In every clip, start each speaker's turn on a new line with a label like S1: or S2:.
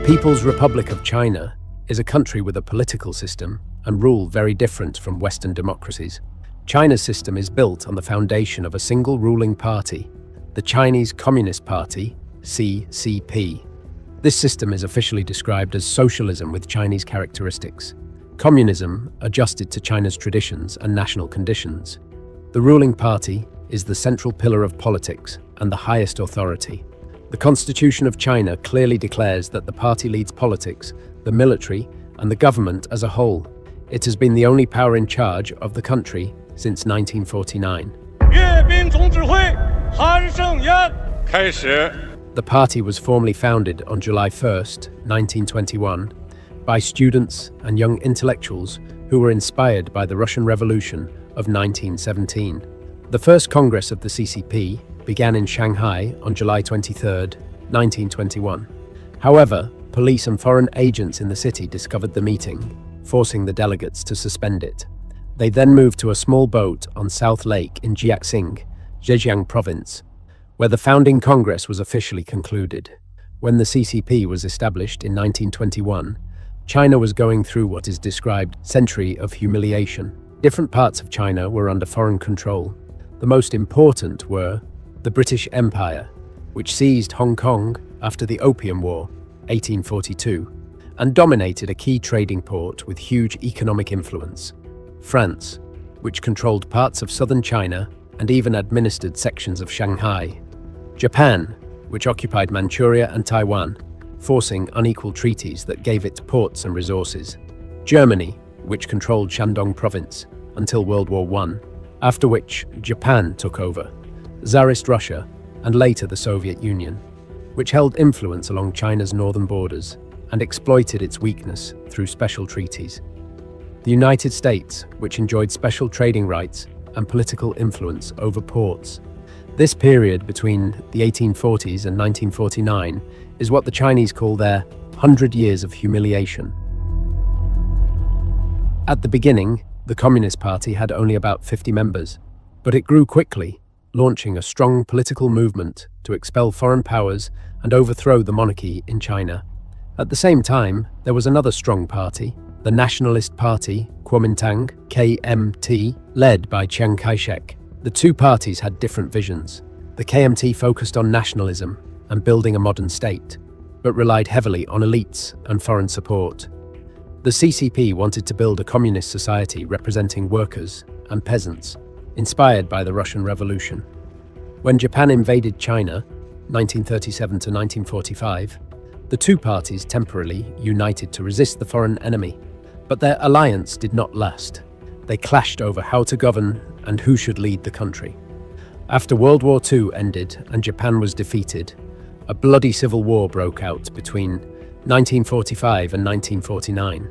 S1: People's Republic of China is a country with a political system and rule very different from Western democracies. China's system is built on the foundation of a single ruling party, the Chinese Communist Party-CCP. This system is officially described as socialism with Chinese characteristics, communism adjusted to China's traditions and national conditions. The ruling party is the central pillar of politics and the highest authority. The Constitution of China clearly declares that the party leads politics, the military, and the government as a whole. It has been the only power in charge of the country since 1949. The party was formally founded on July 1st, 1921, by students and young intellectuals who were inspired by the Russian Revolution of 1917. The first Congress of the CCP began in Shanghai on July 23, 1921. However, police and foreign agents in the city discovered the meeting, forcing the delegates to suspend it. They then moved to a small boat on South Lake in Jiaxing, Zhejiang province, where the founding Congress was officially concluded. When the CCP was established in 1921, China was going through what is described as a century of humiliation. Different parts of China were under foreign control. The most important were the British Empire, which seized Hong Kong after the Opium War, 1842, and dominated a key trading port with huge economic influence. France, which controlled parts of southern China and even administered sections of Shanghai. Japan, which occupied Manchuria and Taiwan, forcing unequal treaties that gave it ports and resources. Germany, which controlled Shandong province until World War I, after which Japan took over. Tsarist Russia, and later the Soviet Union, which held influence along China's northern borders and exploited its weakness through special treaties. The United States, which enjoyed special trading rights and political influence over ports. This period between the 1840s and 1949 is what the Chinese call their 100 years of humiliation. At the beginning, the Communist Party had only about 50 members, but it grew quickly, launching a strong political movement to expel foreign powers and overthrow the monarchy in China. At the same time, there was another strong party, the Nationalist Party, Kuomintang, KMT, led by Chiang Kai-shek. The two parties had different visions. The KMT focused on nationalism and building a modern state, but relied heavily on elites and foreign support. The CCP wanted to build a communist society representing workers and peasants, inspired by the Russian Revolution. When Japan invaded China, 1937 to 1945, the two parties temporarily united to resist the foreign enemy, but their alliance did not last. They clashed over how to govern and who should lead the country. After World War II ended and Japan was defeated, a bloody civil war broke out between 1945 and 1949.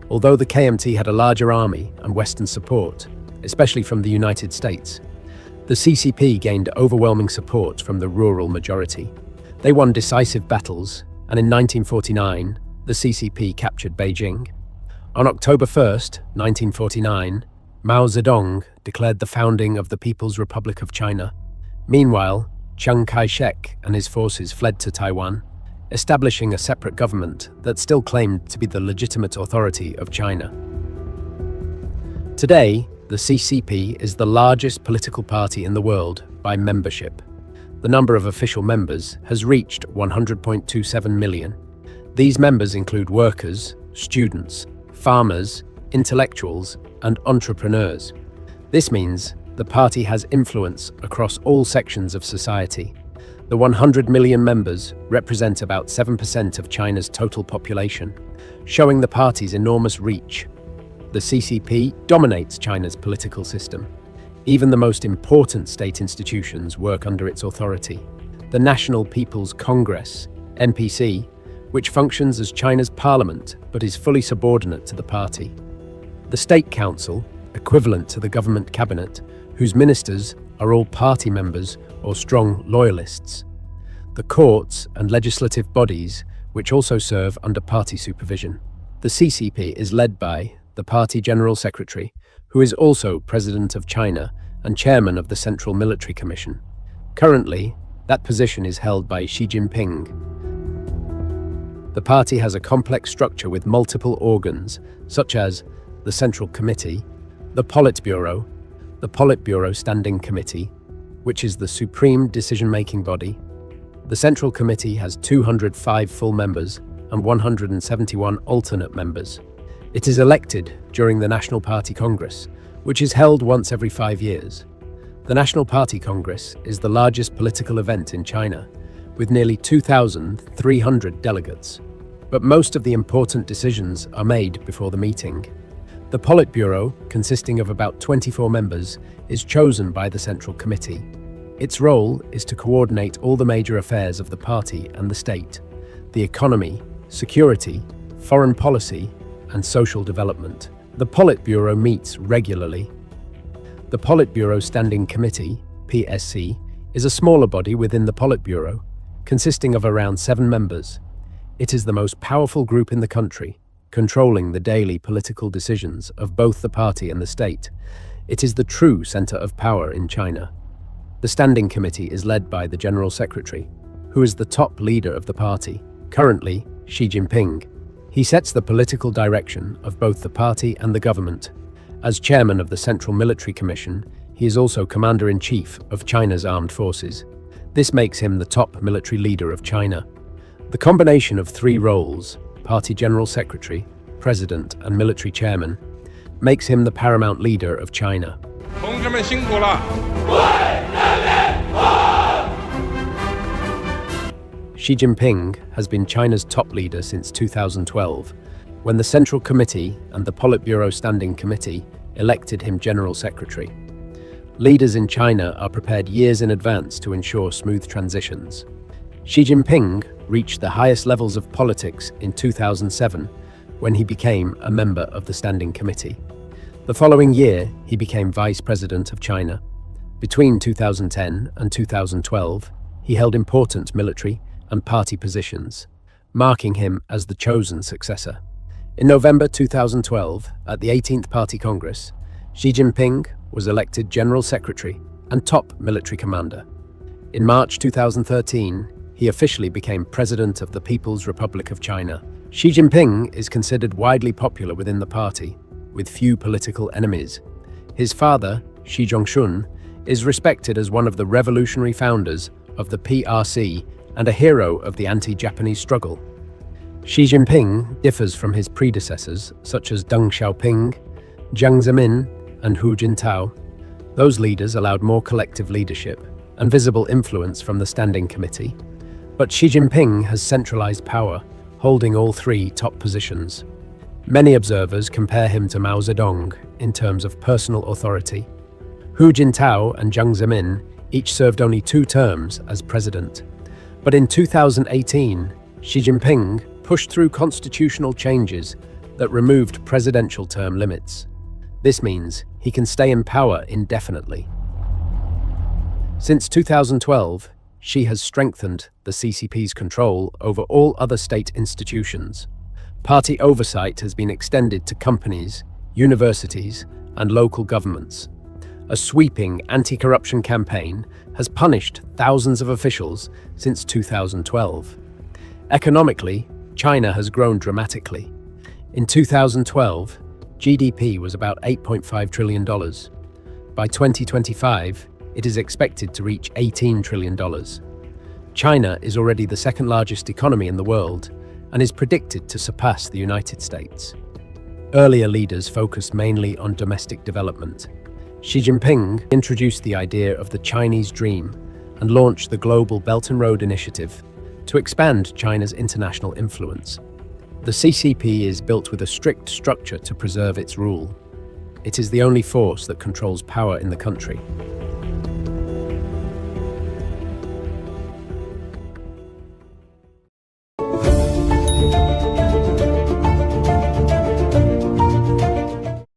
S1: Although the KMT had a larger army and Western support, especially from the United States, the CCP gained overwhelming support from the rural majority. They won decisive battles, and in 1949, the CCP captured Beijing. On October 1st, 1949, Mao Zedong declared the founding of the People's Republic of China. Meanwhile, Chiang Kai-shek and his forces fled to Taiwan, establishing a separate government that still claimed to be the legitimate authority of China. Today, the CCP is the largest political party in the world by membership. The number of official members has reached 100.27 million. These members include workers, students, farmers, intellectuals, and entrepreneurs. This means the party has influence across all sections of society. The 100 million members represent about 7% of China's total population, showing the party's enormous reach. The CCP dominates China's political system. Even the most important state institutions work under its authority. The National People's Congress, NPC, which functions as China's parliament but is fully subordinate to the party. The State Council, equivalent to the government cabinet, whose ministers are all party members or strong loyalists. The courts and legislative bodies, which also serve under party supervision. The CCP is led by the Party General Secretary, who is also President of China and Chairman of the Central Military Commission. Currently, that position is held by Xi Jinping. The party has a complex structure with multiple organs, such as the Central Committee, the Politburo Standing Committee, which is the supreme decision-making body. The Central Committee has 205 full members and 171 alternate members. It is elected during the National Party Congress, which is held once every 5 years. The National Party Congress is the largest political event in China, with nearly 2,300 delegates. But most of the important decisions are made before the meeting. The Politburo, consisting of about 24 members, is chosen by the Central Committee. Its role is to coordinate all the major affairs of the party and the state: the economy, security, foreign policy, and social development. The Politburo meets regularly. The Politburo Standing Committee, PSC, is a smaller body within the Politburo, consisting of around 7 members. It is the most powerful group in the country, controlling the daily political decisions of both the party and the state. It is the true center of power in China. The Standing Committee is led by the General Secretary, who is the top leader of the party, currently Xi Jinping. He sets the political direction of both the party and the government. As chairman of the Central Military Commission, he is also commander-in-chief of China's armed forces. This makes him the top military leader of China. The combination of 3 roles, party general secretary, president, and military chairman, makes him the paramount leader of China. Xi Jinping has been China's top leader since 2012, when the Central Committee and the Politburo Standing Committee elected him General Secretary. Leaders in China are prepared years in advance to ensure smooth transitions. Xi Jinping reached the highest levels of politics in 2007 when he became a member of the Standing Committee. The following year, he became Vice President of China. Between 2010 and 2012, he held important military and party positions, marking him as the chosen successor. In November 2012, at the 18th Party Congress, Xi Jinping was elected General Secretary and top military commander. In March 2013, he officially became President of the People's Republic of China. Xi Jinping is considered widely popular within the party, with few political enemies. His father, Xi Zhongxun, is respected as one of the revolutionary founders of the PRC and a hero of the anti-Japanese struggle. Xi Jinping differs from his predecessors such as Deng Xiaoping, Jiang Zemin, and Hu Jintao. Those leaders allowed more collective leadership and visible influence from the Standing Committee. But Xi Jinping has centralized power, holding all 3 top positions. Many observers compare him to Mao Zedong in terms of personal authority. Hu Jintao and Jiang Zemin each served only 2 terms as president. But in 2018, Xi Jinping pushed through constitutional changes that removed presidential term limits. This means he can stay in power indefinitely. Since 2012, Xi has strengthened the CCP's control over all other state institutions. Party oversight has been extended to companies, universities, and local governments. A sweeping anti-corruption campaign has punished thousands of officials since 2012. Economically, China has grown dramatically. In 2012, GDP was about $8.5 trillion. By 2025, it is expected to reach $18 trillion. China is already the 2nd largest economy in the world and is predicted to surpass the United States. Earlier leaders focused mainly on domestic development. Xi Jinping introduced the idea of the Chinese dream and launched the Global Belt and Road Initiative to expand China's international influence. The CCP is built with a strict structure to preserve its rule. It is the only force that controls power in the country.